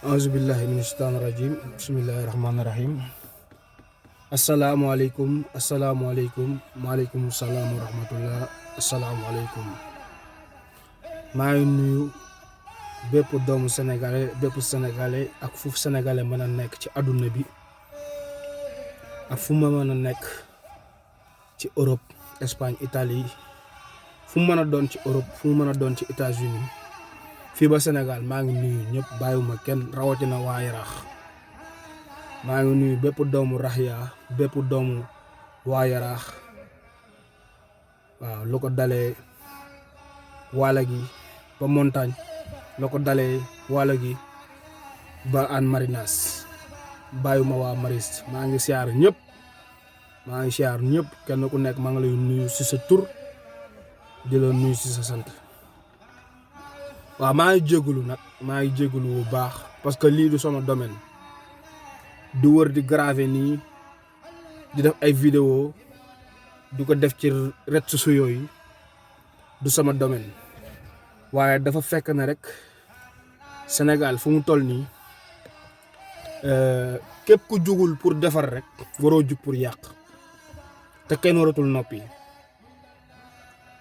Auzubillahi minash-shaytanir-rajim. Bismillahir-rahmanir-rahim. Assalamualaikum. Waalaikum salam wa rahmatullah. Assalamualaikum. maa ngi nuyu bépp doomu sénégalais ak fu sénégalais mën a nekk ci àdduna bi ak fu ma mën a nekk ci Europe, Espagne, Italie, fu mën a doon ci Europe, fu mën a doon ci États-Unis, fii ba Sénégal. maa ngi nuyu ñëpp bàyyiwuma kenn, rawatina waa Yaraax. maa ngi nuyu bépp doomu Raxya, bépp doomu waa Yaraax. waaw lu ko dalee Waala gi ba Montagne, lu ko dalee Waala gi ba Hann Marinas, bàyyiwuma waa Maris. maa ngi siyaar ñëpp kenn ku nekk maa ngi lay nuyu ci sa tur di la nuyu ci sa sant. waaw maa ngi jégalu bu baax parce que lii du sama domaine. di wër di graver nii di def ay vidéo di ko def ci réseaux sociaux yi du sama domaine, waaye dafa fekk na rek Sénégal fu mu toll nii képp ku jugul pour defar rek waroo jug pour yàq, te kenn waratul noppi.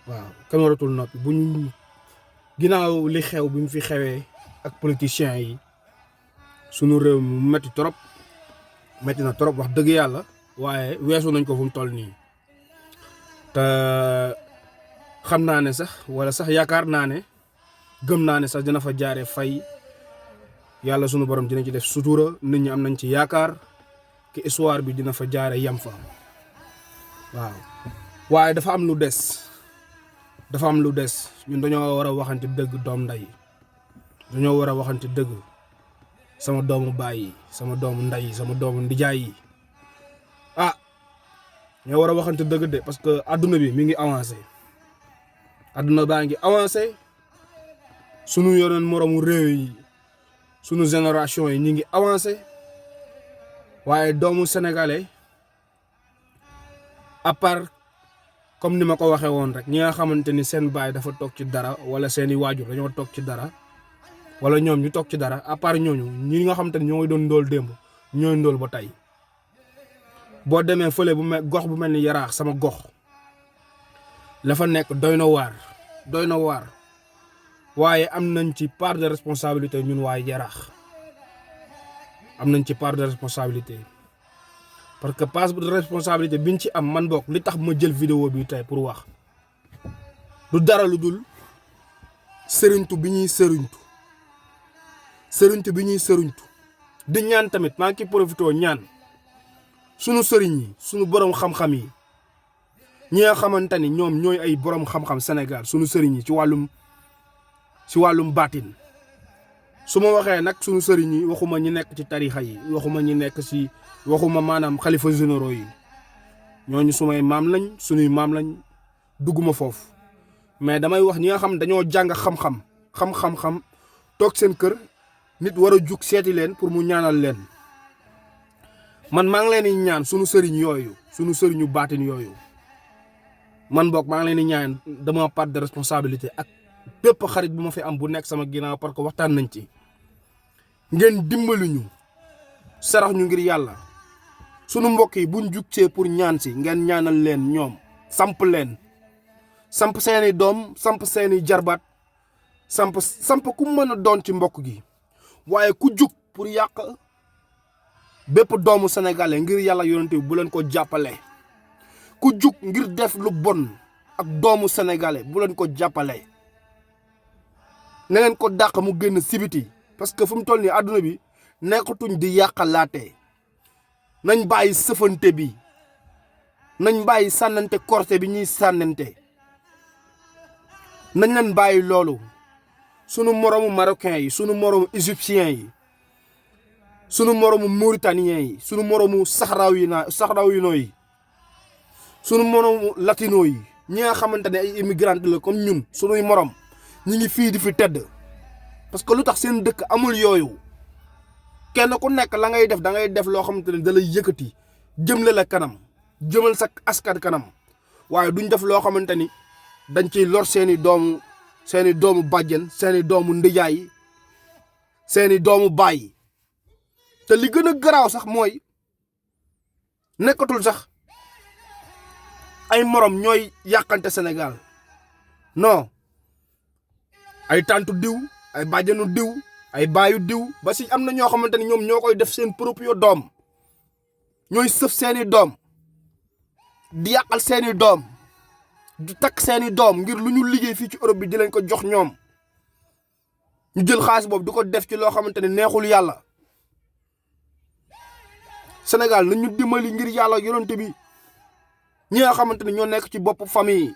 waaw kenn waratul noppi bu ñu ginnaaw li xew bi mu fi xewee ak politiciens yi sunu réew mi metti na trop wax dëgg yàlla, waaye weesu nañ ko fu mu toll nii. te xam naa ne sax wala sax yaakaar naa ne gëm naa ne sax dina fa jaaree fay. yàlla sunu borom dina ci def sutura, nit ñi am nañ ci yaakaar ki histoire bi dina fa jaare yam fa. waaw waaye dafa am lu des ñun dañoo war a waxante dëgg doom nday, dañoo war a waxante dëgg sama doomu baay yi, sama doomu nday, sama doomu ndijaay yi. ñoo war a waxante dëgg de, parce que adduna bi mi ngi avancé, adduna baa ngi avancé. sunu yeneen moromu réew yi, sunu génération yi ñi ngi avancé, waaye doomu sénégalais à part comme ni ma ko waxee woon rek, ñi nga xamante ni seen baay dafa toog ci dara wala seeni waajur dañoo toog ci dara wala ñoom ñu toog ci dara, à part ñooñu ñi nga xamante ni ñoo ngi doon ndóol démb ñooy ndóol ba tey. boo demee fële gox bu mel ni Yaraax, sama gox la fa nekk doy na waar waaye am nañ ci part de responsabilité. ñun waaye Yaraax am nañ ci part de responsabilité, parce que part de responsabilité biñ ci am, man bokk li tax ma jël vidéo bi tey pour wax du dara lu dul sëriñtu bi ñuy sëriñtu di ñaan tamit. maa ngi ciy profité ñaan sunu sëriñ yi, sunu borom xam-xam yi, ñi nga xamante ni ñoom ñooy ay borom xam-xam Sénégal, sunu sëriñ yi ci wàllum baatin. su ma waxee nag sunu sëriñ yi, waxuma ñi nekk ci tarixa yi, waxuma maanaam xalifa généraux yi, ñooñu sumay maam lañ, sunuy maam lañ, dugguma foofu. mais damay wax ñi nga xam dañoo jàng xam-xam toog seen kër, nit war a jug seeti leen pour mu ñaanal leen. man maa ngi leen di ñaan sunu sëriñ yooyu, sunu sëriñu baatin yooyu, man boog maa ngi leen di ñaan dama part de responsabilité ak bépp xarit bu ma fi am bu nekk sama ginnaaw, parce que waxtaan nañ ci. ngeen dimbali ñu, sarax ñu ngir yàlla. sunu mbokk yi buñ jugcee pour ñaan si, ngeen ñaanal leen ñoom, samp seeni doom, samp seeni jarbaat, samp ku mën a doon ci mbokk gi. waaye ku jug pour yàq bépp doomu sénégalais ngir yàlla yonent bi bu leen ko jàppale. ku jug ngir def lu bon ak doomu sénégalais bu leen ko jàppale. na ngeen ko dàq mu génn sibiti, parce que fu mu toll nii àdduna bi nekkatuñ di yàqalaate. nañ bàyyi sëfante bi, nañ bàyyi sànnante korte bi ñuy sànnante, nañ leen bàyyi loolu. sunu moromu marocain yi, sunu moromu égyptien yi, sunu moromu mauritanien yi, sunu moromu saxrawino yi, sunu moromu latino yi, ñi nga xamante ne ay immigrant la comme ñun, sunuy morom ñi ngi fii di fi tedd. parce que lu tax seen dëkk amul yooyu. kenn ku nekk la ngay def da ngay def loo xamante ne da lay yëkkati jëmle la kanam, jëmal sa askan kanam, waaye duñ def loo xamante ni dañ ciy lor seeni doomu bàjjen, seeni doomu ndijaay, seeni doomu baay te li gën a garaaw sax mooy nekkatul sax ay morom ñooy yàqante Sénégal non ay tantu diw ay bàjjanu diw ay baayu diw ba si am na ñoo xamante ni ñoom ñoo koy def seen propre doom ñooy sëf seeni doom di yàqal seeni doom di takk seeni doom ngir lu ñu liggéey fii ci Europe bi di leen ko jox ñoom ñu jël xaalis boobu di ko def ci loo xamante ne neexul yàlla Sénégal nañu dimbali ngir yàlla yonent bi ñi nga xamante ne ñoo nekk ci bopp famille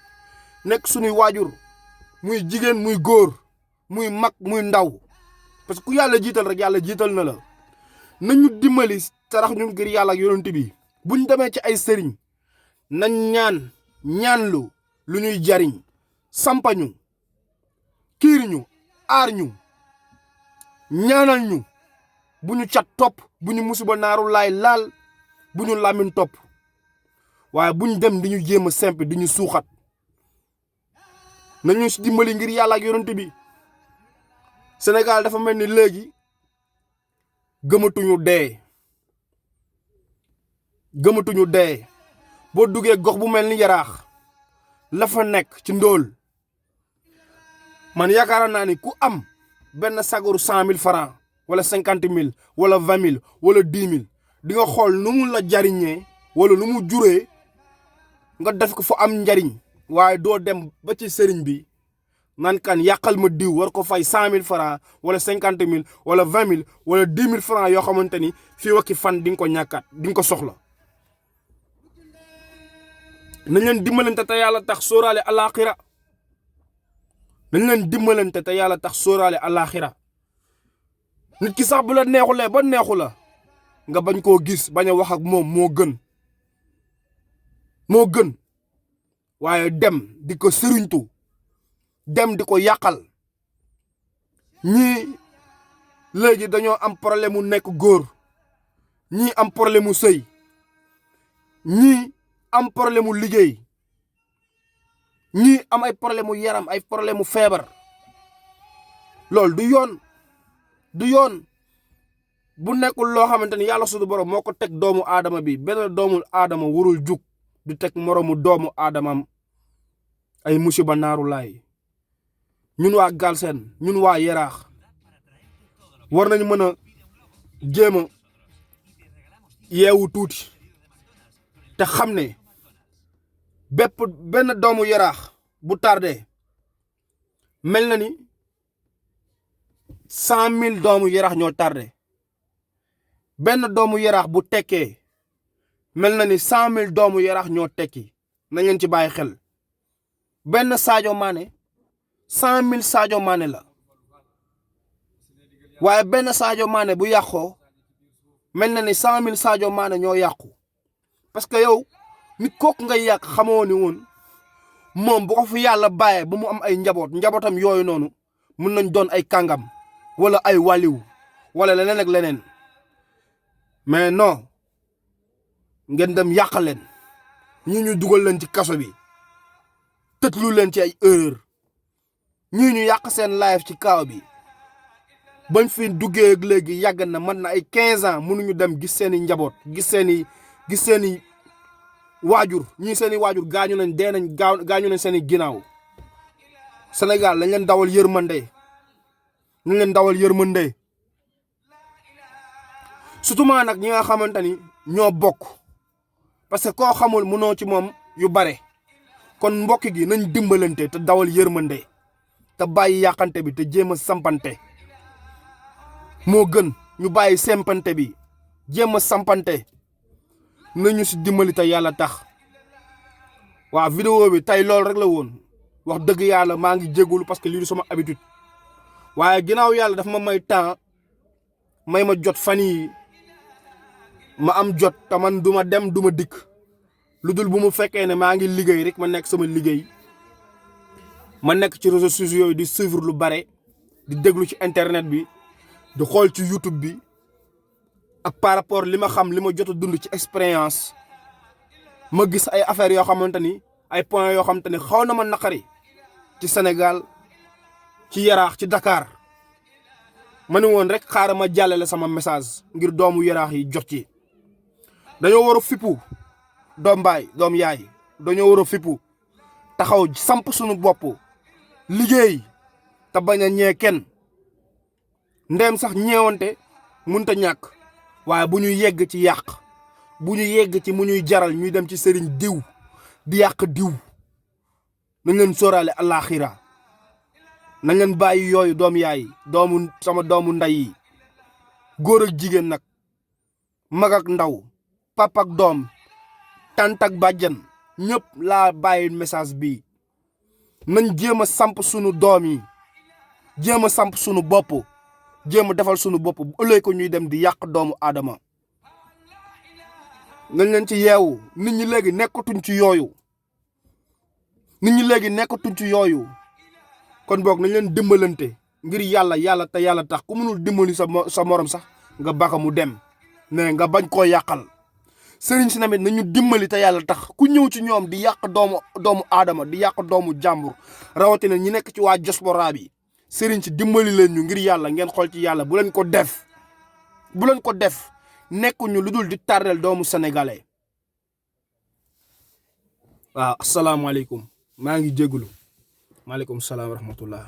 nekk suñuy waajur muy jigéen muy góor muy mag muy ndaw parce que ku yàlla jiital rek yàlla jiital na la nañu dimbali sarax ñu ngir yàlla yonent bi buñ demee ci ay sëriñ nañ ñaan lu ñuy jariñ sampañu kiir ñu aar ñu ñaanal ñu bu ñu cat topp bu ñu musiba naaru laay laal bu ñu làmmiñ topp waaye bu ñu dem di ñu jéem a simple di ñu suuxat nañu si dimbali ngir yàlla ak yonent bi Sénégal dafa mel ni léegi gëmatuñu dee boo duggee gox bu mel ni Yaraax la fa nekk ci ndóol man yaakaar naa ni ku am benn sagaru 100 000 francs wala 50 000 wala 20 000 wala 10 000 di nga xool nu mu la jariñee wala nu mu juree nga def ko fu am njariñ waaye doo dem ba ci sëriñ bi naan kan yàqal ma diw war ko fay 100 000 francs wala 50 000 wala 20 000 wala 10 000 francs yoo xamante ni fii wakki fan di nga ko ñàkkaat di nga ko soxla. nañ leen dimbalante te yàlla tax sóoraale alaaxira nañ leen dimbalante te yàlla tax sóoraale alaaxira nit ki sax bu la neexulee ba neexu la nga bañ koo gis bañ a wax ak moom moo gën waaye dem di ko sëriñtu dem di ko yàqal ñii léegi dañoo am problème mu nekk góor ñii am problème mu sëy ñii am problème mu liggéey ñii am ay problème mu yaram ay problème mu feebar loolu du yoon bu nekkul loo xamante ni yàlla suñu borom moo ko teg doomu aadama bi benn doomu aadama warul jug di teg moromu doomu aadamam ay musiba naaru laay ñun waa Galsen ñun waa Yaraax war nañu mën a jéem a yeewu tuuti te xam ne benn doomu Yaraax bu tardé mel na ni 100 000 doomu Yaraax ñoo tardé benn doomu Yaraax bu tekkee mel na ni 100 000 doomu Yaraax ñoo tekki na ngeen ci bàyyi xel benn Sadio Mané 100 000 Sadio Mané la waaye benn Sadio Mané bu yàqoo mel na ni 100 000 Sadio Mané ñoo yàqu parce que yow nit kooku ngay yàq xamoo ni woon moom bu ko fi yàlla bàyyee ba mu am ay njabootam yooyu noonu mun nañ doon ay kàngam wala ay wàlliw wala leneen ak leneen mais non ngeen dem yàq leen ñu dugal leen ci kaso bi tëjlu leen ci ay erreur ñu yàq seen live ci kaaw bi bañ fi duggee ak léegi yàgg na mën na ay 15 ans mënuñu dem gis seeni njaboot gis seeni waajur ñii seeni waajur gaañu nañ dee nañ gaañu nañ seeni ginnaaw Sénégal lañ leen dawal yërmande surtout maa nag ñi nga xamante ni ñoo bokk parce que koo xamul mënoo ci moom yu bare kon mbokk gi nañ dimbalante te dawal yërmande te bàyyi yàqante bi te jéem a sampante moo gën ñu bàyyi sempante bi jéem a sampante nañu si dimbali te yàlla tax waaw vidéo bi tey loolu rek la woon wax dëgg yàlla maa ngi jégalu parce que lii du sama habitude waaye ginnaaw yàlla dafa ma may temps may ma jot fan yi ma am jot te man du ma dem du ma dikk lu dul bu mu fekkee ne maa ngi liggéey rek ma nekk sama liggéey ma nekk ci réseaux sociaux yi di suivre lu bare di déglu ci internet bi di xool ci YouTube bi ak par rapport li ma xam li ma jot a dund ci expérience ma gis ay affaires yoo xamante ni ay points yoo xamante ni xaw na ma naqari ci Sénégal ci Yaraax ci Dakar ma ne woon rek xaaral ma jàllale sama message ngir doomu yaraax yi jot ci dañoo war a fippu doom baay doom yaay dañoo war a fippu taxaw samp suñu bopp liggéey te bañ a ñee kenn ndéem sax ñeewante munta ñàkk waaye bu ñu yegg ci yàq bu ñu yegg ci mu ñuy jaral ñuy dem ci sëriñ diw di yàq diw nañ leen sóoraale àllaaxira nañ leen bàyyi yooyu doom yaay sama doomu nday yi góor ak jigéen nag mag ak ndaw papa ak doom tant ak bàjjan ñëpp laa bàyyi message bi nañ jéem a samp sunu doom yi jéem a samp sunu bopp jéem a defal sunu bopp bu ëllëgee ko ñuy dem di yàq doomu aadama nañ leen ci yeewu nit ñi léegi nekkatuñ ci yooyu kon boog nañ leen dimbalante ngir yàlla te yàlla tax ku mënul dimbali sa morom sax nga baka mu dem ne nga bañ koo yàqal sëriñ si tamit nañu dimbali te yàlla tax ku ñëw ci ñoom di yàq doomu aadama di yàq doomu jàmbur rawatina ñi nekk ci waa diaspora bi sëriñ si dimbali leen ñu ngir yàlla ngeen xool ci yàlla bu leen ko def nekkuñu lu dul di tardel doomu sénégalais waaw asalaamaaleykum maa ngi jégalu maaleykum salaam wa rahmatullah